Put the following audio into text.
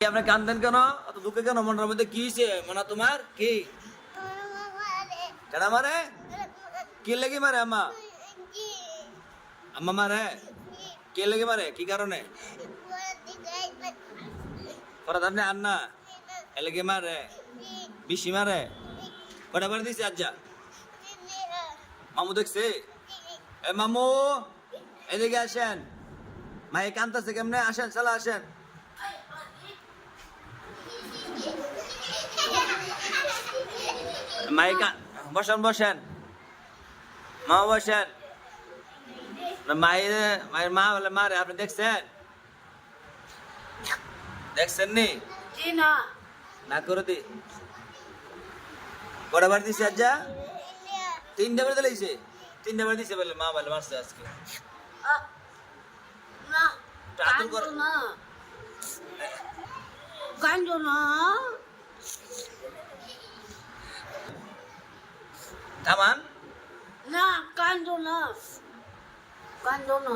আপনি কান্দেন কেন? অত দুঃখে কেন? মনের মধ্যে কি হয়েছে? মানে তোমার কি কেডা মারে? কি লেগে মারে আম্মা? আম্মা মারে? কে লেগে মারে? কি কারণে? পরে আপনি আন্না এ লেগে মারে? বেশি মারে? কটা বার দিছে আজ্জা? মামু দেখছে? এ মামু এদিকে আসেন। মায়ে কান্তাছে কেমনে? আসেন, শালা আসেন। মায়ে বসেন বসেন, মা বসেন। মায়ের মায়ের মা বলে মারে, আপনি দেখছেন? দেখছেন নি? জি না। না করে দি। কটা বার দিছে আজ্জা? 3টা বার দিয়েছে। 3টা বার দিছে বলে মা বলে মারছে আজকে। না আদর করে। কান্দো না, কান্দো না। থামান। না কান্দো না, কান্দো না।